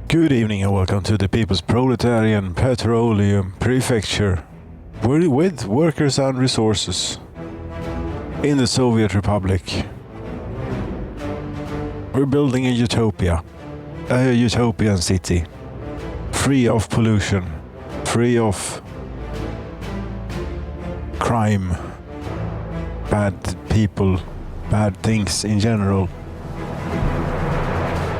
Good evening and welcome to the People's Proletarian Petroleum Prefecture. We're with workers and resources in the Soviet Republic. We're building a utopia, a utopian city, free of pollution, free of crime, bad people, bad things in general.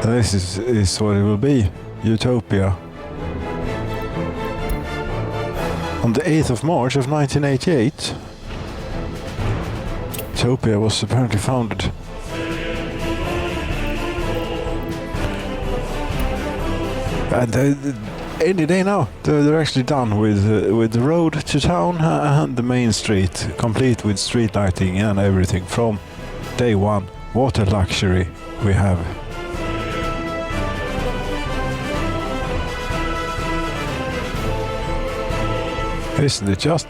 This is what it will be, utopia. On the 8th of March of 1988, utopia was apparently founded. And any day now, they're actually done with the road to town and the main street, complete with street lighting and everything from day one. What a luxury we have. Isn't it just?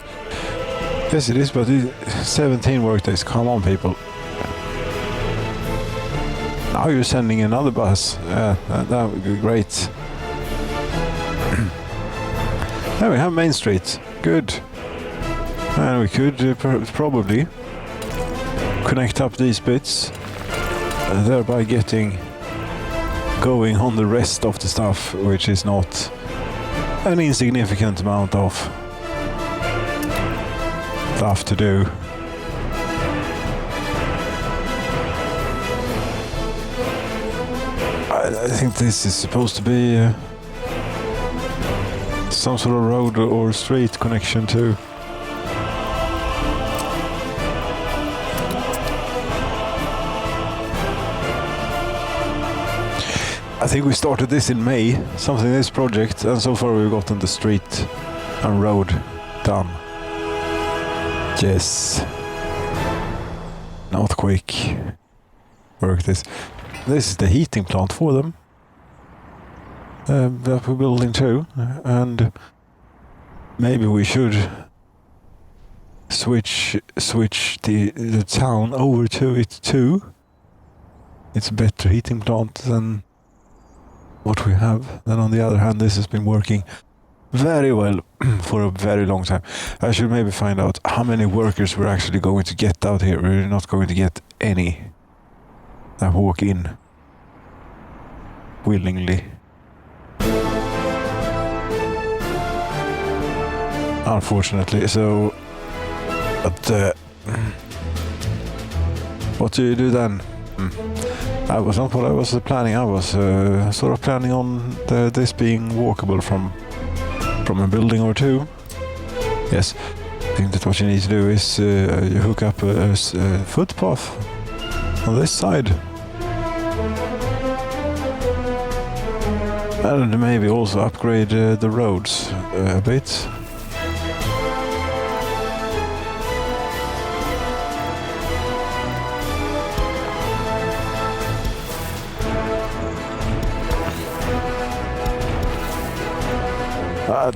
Yes, it is, but 17 workdays. Come on, people. Now you're sending another bus. That would be great. Now we have Main Street. Good. And we could probably connect up these bits, thereby getting going on the rest of the stuff, which is not an insignificant amount of stuff to do. I think this is supposed to be some sort of road or street connection too. I think we started this in May, something this project, and so far we've gotten the street and road done. Yes. Not quick work this. This is the heating plant for them. That we're building too. And maybe we should switch the town over to it too. It's a better heating plant than what we have. Then on the other hand, this has been working very well for a very long time. I should maybe find out how many workers we're actually going to get out here. We're not going to get any that walk in willingly. Unfortunately, so but what do you do then? That was not what I was planning. I was sort of planning on this being walkable from a building or two. Yes, I think that what you need to do is you hook up a footpath on this side. And maybe also upgrade the roads a bit.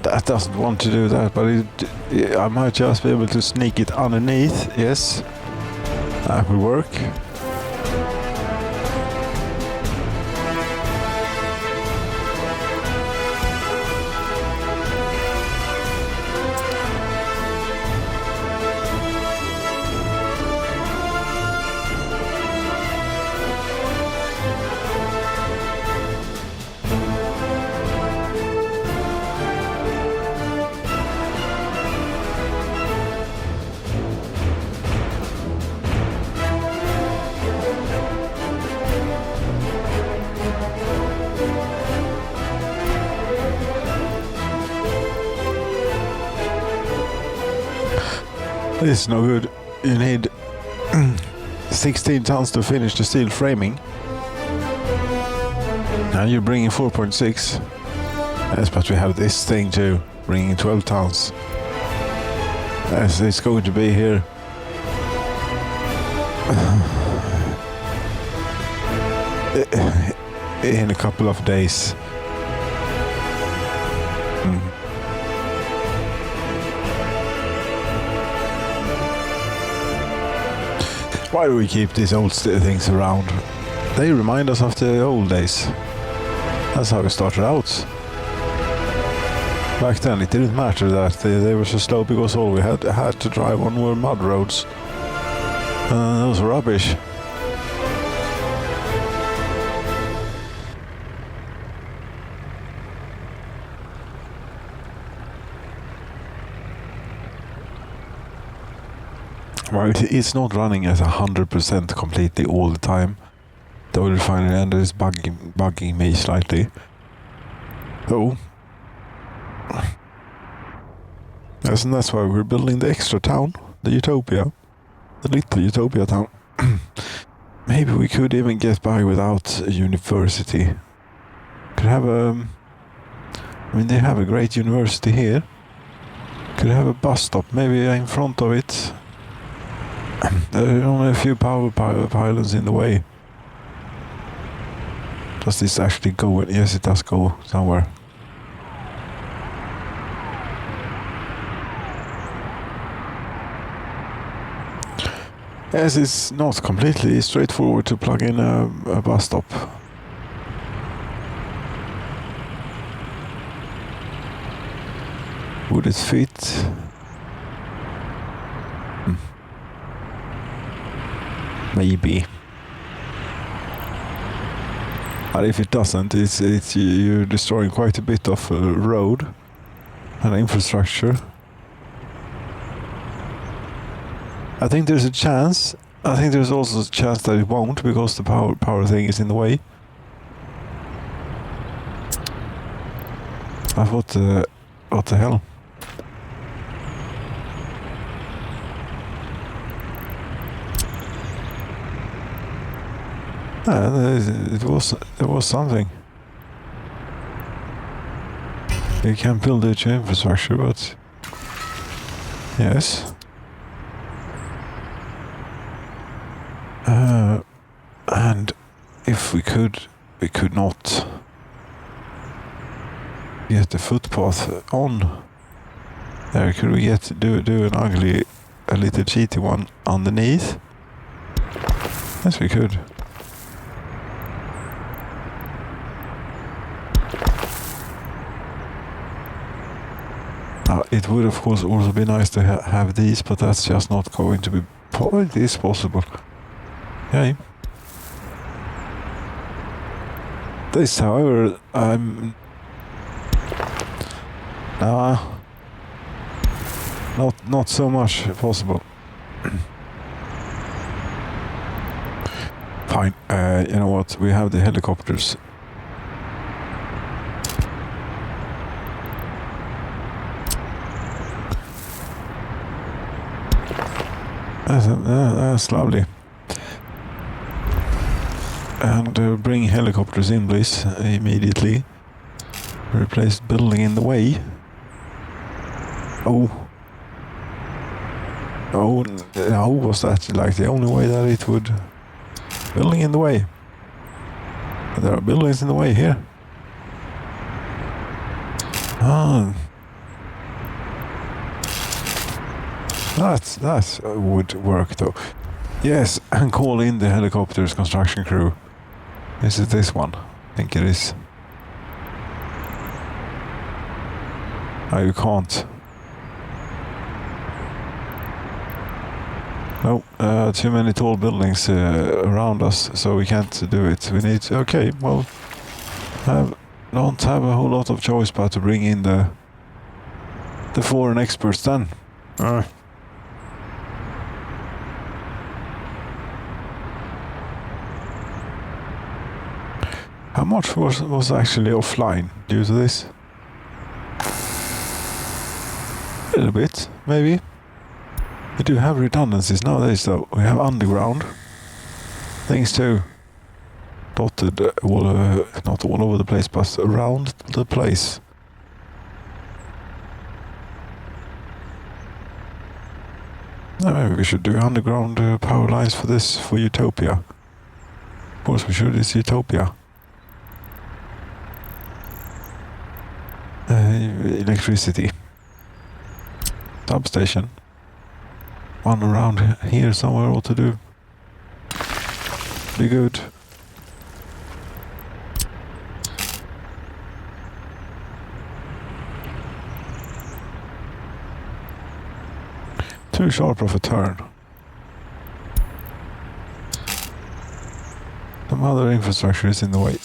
That doesn't want to do that, but I might just be able to sneak it underneath. Yes, that will work. This is no good. You need 16 tons to finish the steel framing. And you're bringing 4.6. Yes, but we have this thing too, bringing 12 tons. Yes, it's going to be here. In a couple of days. Why do we keep these old things around? They remind us of the old days. That's how we started out. Back then it didn't matter that they were so slow because all we had to drive on were mud roads. Those were rubbish. Well, it's not running at 100% completely all the time. The oil refinery and is bugging me slightly. So, yes, and that's why we're building the extra town, the Utopia, the little Utopia town. Maybe we could even get by without a university. Could have a, I mean, they have a great university here. Could have a bus stop, maybe in front of it. There are only a few power pylons in the way. Does this actually go? Yes, it does go somewhere. Yes, it's not completely straightforward to plug in a bus stop. Would it fit? Maybe. But if it doesn't, it's you're destroying quite a bit of road and infrastructure. I think there's a chance. I think there's also a chance that it won't because the power thing is in the way. What the hell? There was something. You can build it to infrastructure, but yes. And if we could not get the footpath on there. Could we do an ugly, a little cheaty one underneath? Yes, we could. It would of course also be nice to have these, but that's just not going to be it is possible. Okay. This, however, not so much possible. Fine. You know what? We have the helicopters. That's lovely. And bring helicopters in, please, immediately. Replace building in the way. Oh, no, was that like the only way that it would... Building in the way. There are buildings in the way here. Ah. That would work though. Yes, and call in the helicopter's construction crew. Is it this one? I think it is. Oh, you can't. No, too many tall buildings around us, so we can't do it. We need... Okay, well... don't have a whole lot of choice but to bring in the foreign experts then. How much was actually offline due to this? A little bit, maybe. We do have redundancies nowadays though. We have underground things too. Dotted not all over the place, but around the place. Maybe we should do underground power lines for this, for Utopia. Of course we should, it's Utopia. Electricity. Substation. One around here somewhere ought to do. Be good. Too sharp of a turn. Some other infrastructure is in the way.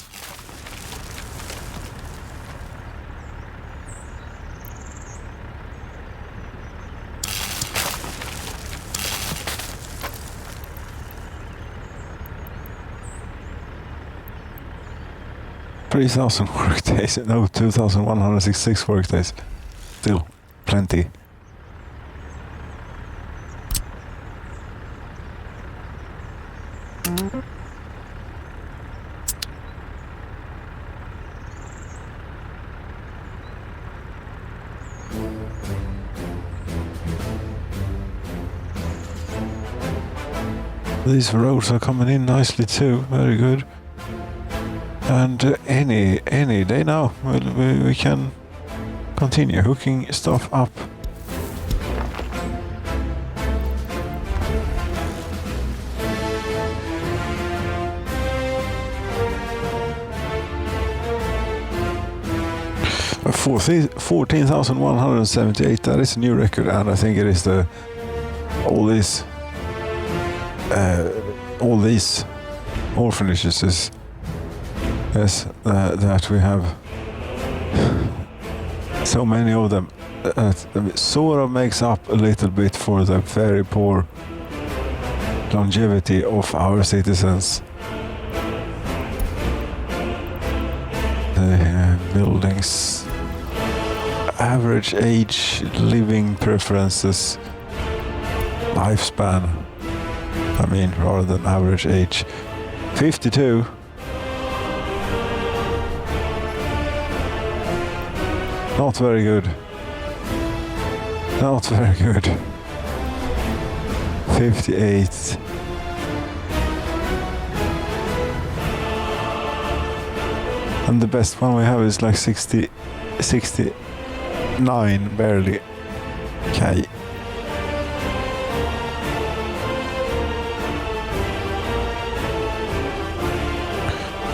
$3,000 work days. No, 2,166 work days. Still plenty. These roads are coming in nicely too. Very good. And any day now we can continue hooking stuff up. A 14,178. That is a new record, and I think it is all these orphanages that we have so many of them. Sort of makes up a little bit for the very poor longevity of our citizens. The buildings, average age, living preferences, lifespan. I mean, rather than average age. 52. Not very good. Not very good. 58. And the best one we have is like 69 barely. K.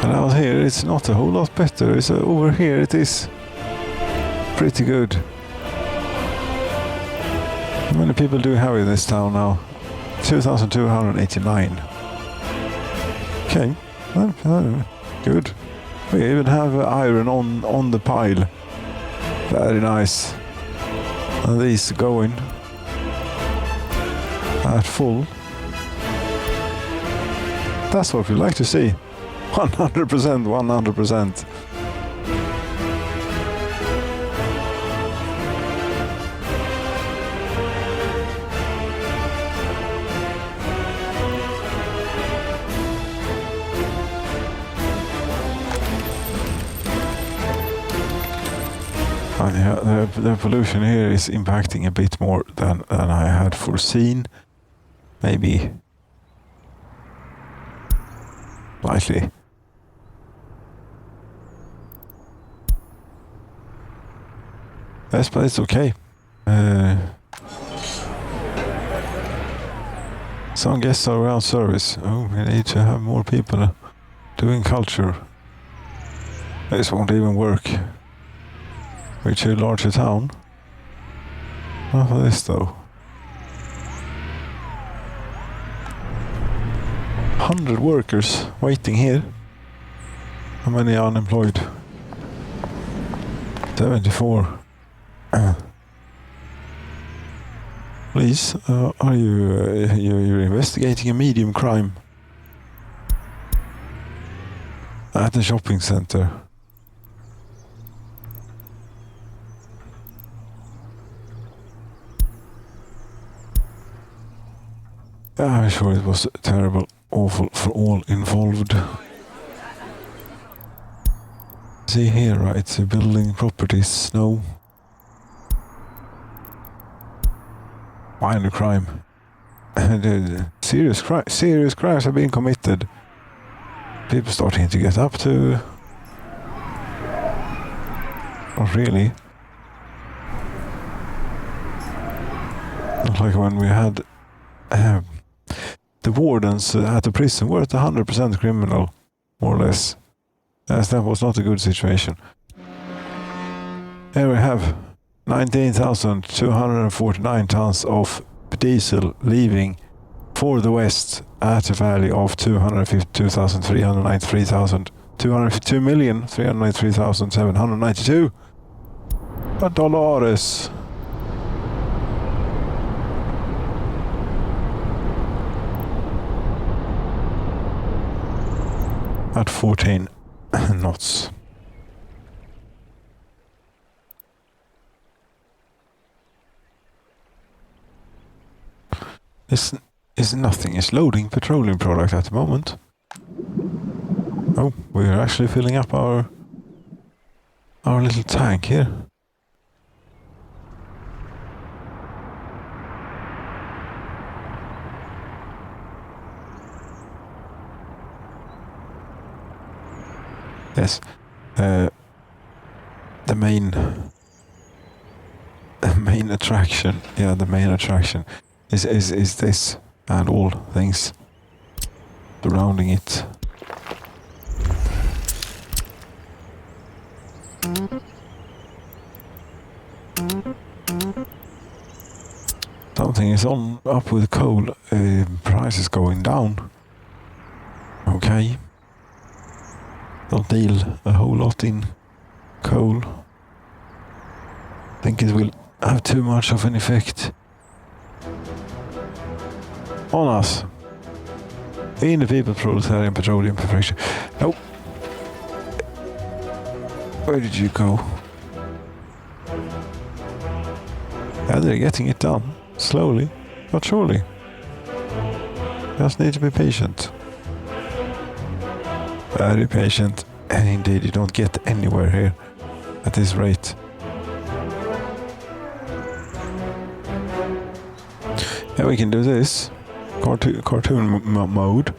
And out here it's not a whole lot better. It's over here it is pretty good. How many people do we have in this town now? 2,289. Okay, good. We even have iron on the pile. Very nice. And these going at full. That's what we like to see. 100%, 100%. Yeah, the pollution here is impacting a bit more than I had foreseen. Maybe slightly. Yes, but it's okay. Some guests are around service. Oh, we need to have more people doing culture. This won't even work. We're too large a town. Not for this though. 100 workers waiting here. How many are unemployed? 74. Please, are you're investigating a medium crime at the shopping center? I'm sure it was terrible, awful for all involved. See here, right? Building properties, no. Minor crime. Serious crimes have been committed. People starting to get up to. Not really. Not like when we had the wardens at the prison were at 100% criminal, more or less. As that was not a good situation. Here we have 19,249 tons of cheap diesel leaving for the West at a value of 252,393,792 dollars. At 14 knots. This is nothing. It's loading petroleum product at the moment. Oh, we're actually filling up our little tank here. Yes, the main attraction. Yeah, the main attraction is this and all things surrounding it. Something is up with coal. Prices going down. Okay. Don't deal a whole lot in coal. Think it will have too much of an effect on us. In the people, Proletarian, Petroleum, Prefecture. Nope. Where did you go? Yeah, they're getting it done. Slowly, but surely. Just need to be patient. Very patient. And indeed, you don't get anywhere here at this rate. Yeah, we can do this. Cartoon mode.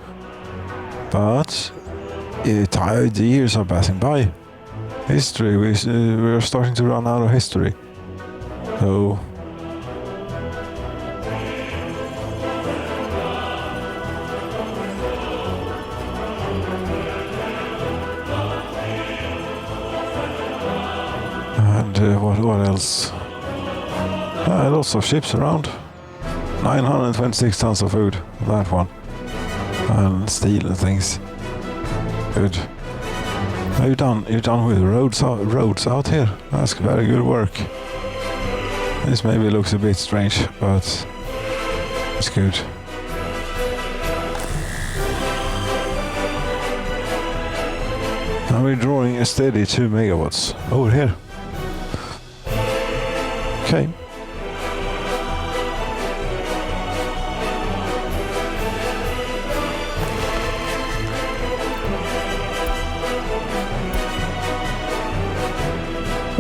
But the years are passing by. History, we're starting to run out of history. So... what else? Lots of ships around. 926 tons of food. That one. And steel and things. Good. You're done with roads out here. That's very good work. This maybe looks a bit strange, but it's good. Now we're drawing a steady 2 megawatts over here. Okay.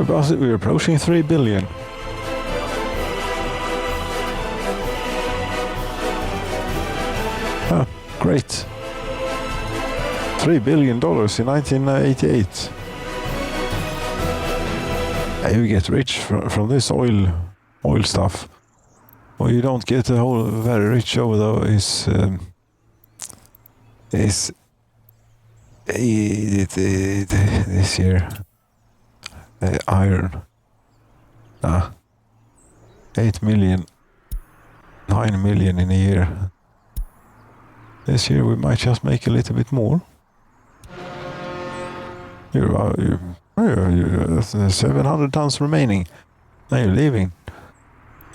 We're approaching 3 billion. Ah, great. $3 billion in 1988. You get rich from this oil stuff. What you don't get a whole very rich over though is this year iron. 8 million, 9 million in a year. This year we might just make a little bit more. You're 700 tons remaining. Now you're leaving.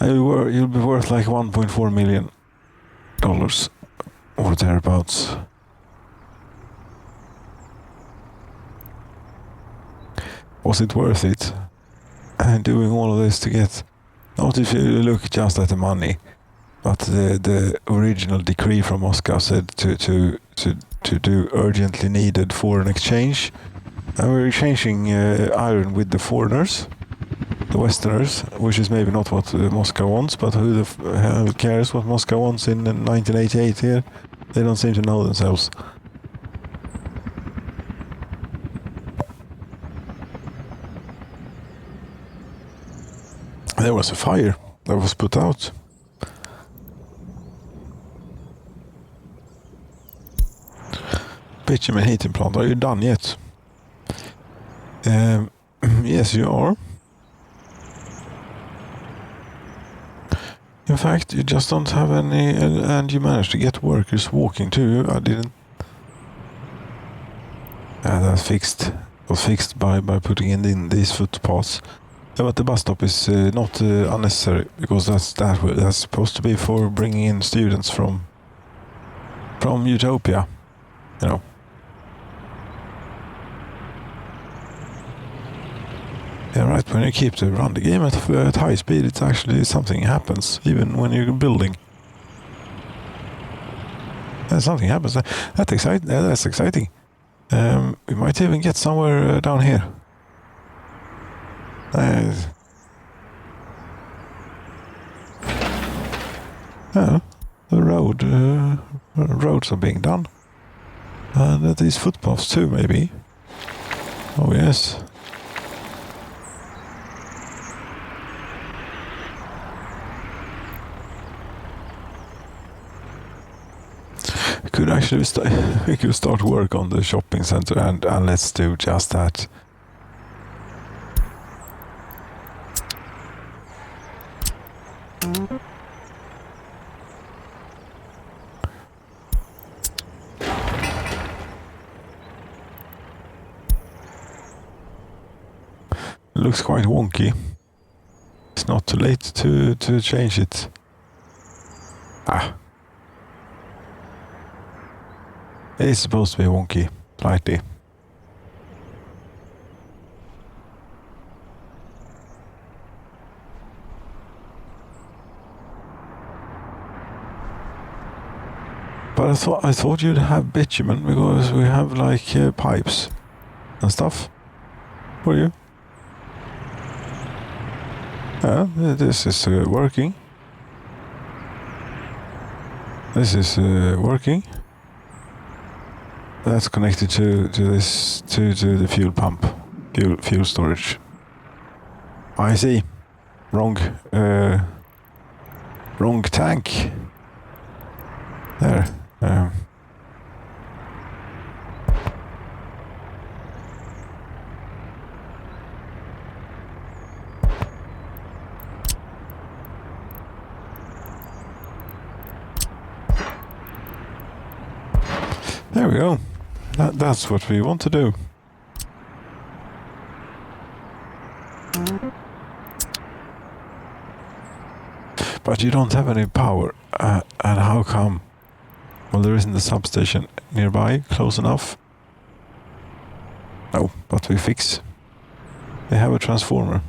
You'll be worth like $1.4 million or thereabouts. Was it worth it? And doing all of this to get, not if you look just at the money, but the original decree from Moscow said to do urgently needed foreign exchange. And we're exchanging iron with the foreigners, the Westerners, which is maybe not what Moscow wants, but who the hell cares what Moscow wants in 1988 here? They don't seem to know themselves. There was a fire that was put out. Bitumen heating plant, are you done yet? Yes, you are. In fact, you just don't have any, and you managed to get workers walking too. I didn't. That's fixed. Was fixed by putting in these footpaths. Yeah, but the bus stop is not unnecessary because that's supposed to be for bringing in students from Utopia, you know. Yeah, right. When you keep the run the game at high speed, it's actually something happens even when you're building. And something happens. That's exciting. That's exciting. We might even get somewhere down here. Yeah, the roads are being done. And these footpaths too, maybe. Oh yes. Could actually we could start work on the shopping center and let's do just that. It looks quite wonky. It's not too late to change it. It's supposed to be wonky, slightly. But I thought you'd have bitumen because we have like pipes and stuff for you. Yeah, this is working. This is working. That's connected to the fuel pump, fuel storage. I see. Wrong tank. There. There we go. That's what we want to do. But you don't have any power. And how come? Well, there isn't a substation nearby, close enough. No, but we fix. They have a transformer.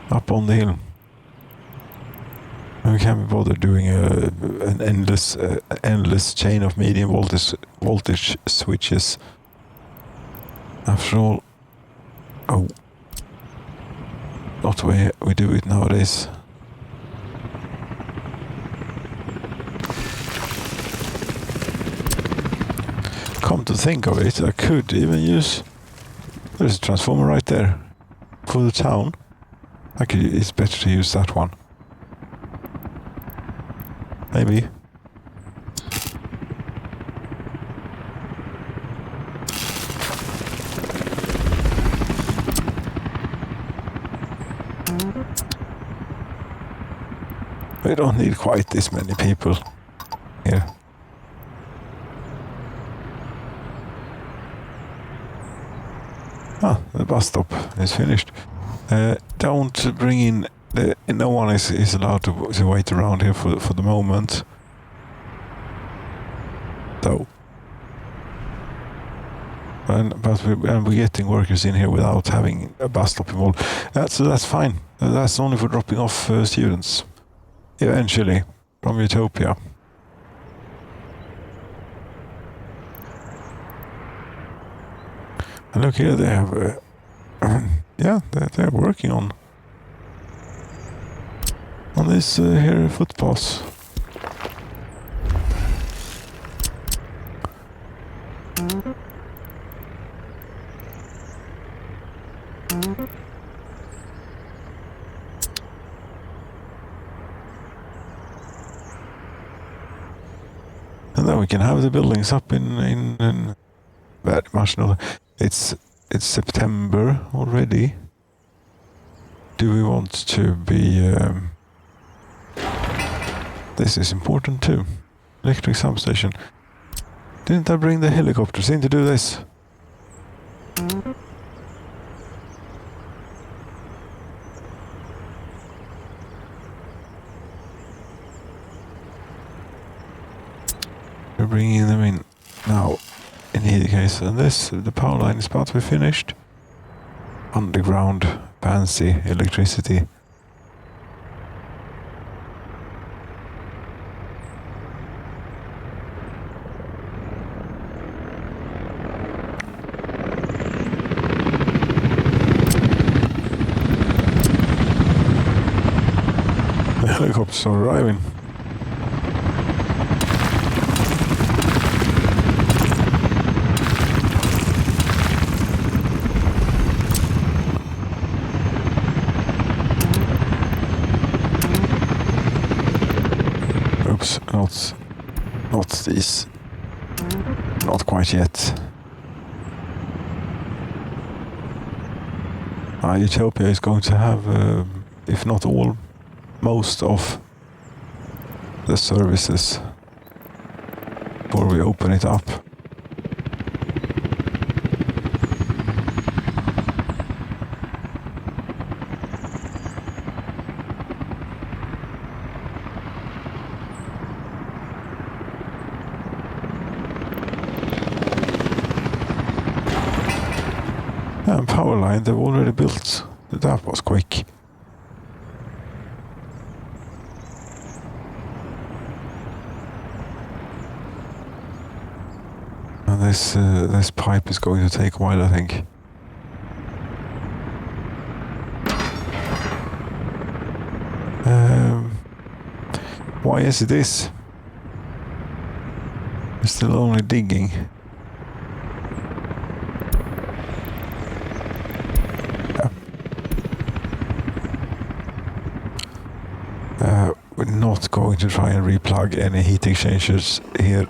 Up on the hill. We can't be bothered doing an endless chain of medium voltage switches. After all, not the way we do it nowadays. Come to think of it, I could even use. There's a transformer right there for the town. It's better to use that one. Maybe. We don't need quite this many people here. The bus stop is finished. Don't bring in. No one is allowed to wait around here for the moment. Though. But we're getting workers in here without having a bus stop involved. So that's fine. That's only for dropping off students. Eventually, from Utopia. And look here, they have... yeah, they're working on this here footpath. And then we can have the buildings up in very much. No, it's September already. do we want to be... this is important too. Electric substation. Didn't I bring the helicopters in to do this? We're bringing them in now, in either case. And this, the power line is about to be finished. Underground, fancy electricity. The helicopters are arriving. Oops, not these. Not quite yet. Utopia is going to have, if not all, most of the services before we open it up. And power line they've already built. That was quick. And this pipe is going to take a while, I think. Why is it this? We're still only digging. We're not going to try and replug any heat exchangers here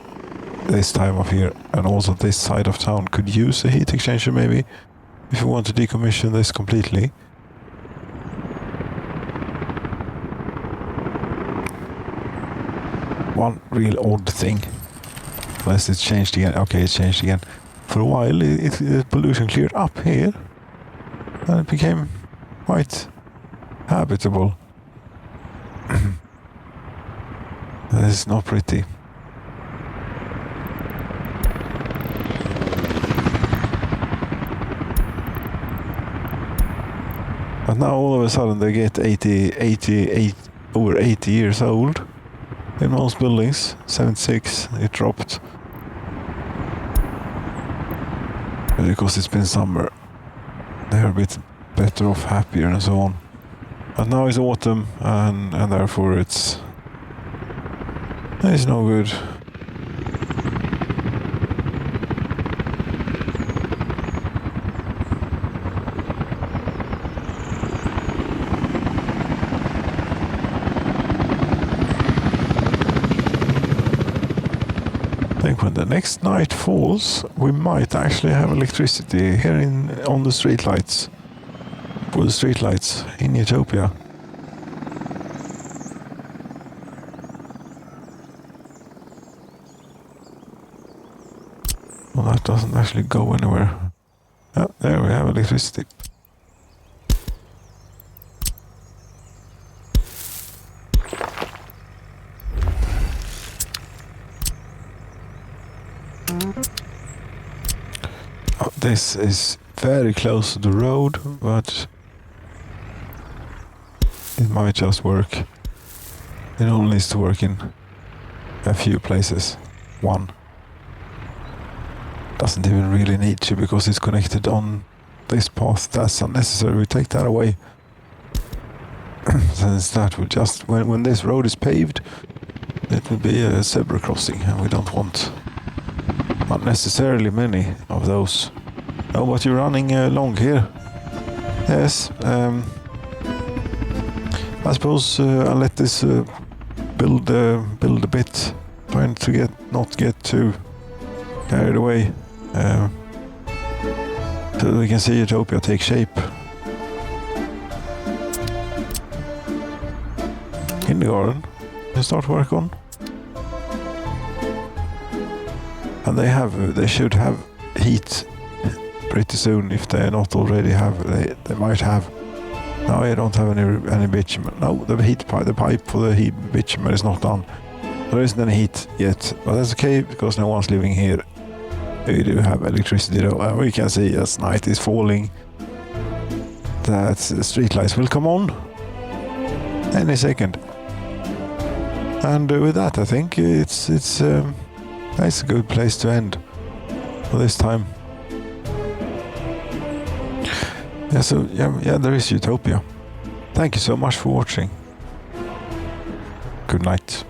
this time of year, and also this side of town could use a heat exchanger maybe if you want to decommission this completely. One real odd thing, unless it's changed again. Okay, it's changed again. For a while the pollution cleared up here and it became quite habitable. This is not pretty. But now all of a sudden they get 88, over 80 years old. In most buildings, 76, it dropped. Because it's been summer. They're a bit better off, happier and so on. But now it's autumn and therefore it's no good. I think when the next night falls, we might actually have electricity here on the streetlights. For the streetlights in Utopia. Well, that doesn't actually go anywhere. Oh, there we have electricity. Oh, this is very close to the road, but it might just work. It only needs to work in a few places. One. Doesn't even really need to because it's connected on this path. That's unnecessary. We take that away. Since that will just, when this road is paved, it will be a zebra crossing and we don't want unnecessarily many of those. Oh, but you're running long here. Yes. I suppose I'll let this build a bit, trying to not get too carried away, so that we can see Utopia take shape. kindergarten to start work on. And they should have heat pretty soon if they not already have. They might have. No, I don't have any bitumen. No, the pipe for the heat bitumen is not done. There isn't any heat yet, but that's okay because no one's living here. We do have electricity though, and we can see as night is falling that the street lights will come on any second. And with that, I think it's a good place to end for this time. Yeah, so yeah, there is utopia. Thank you so much for watching. Good night.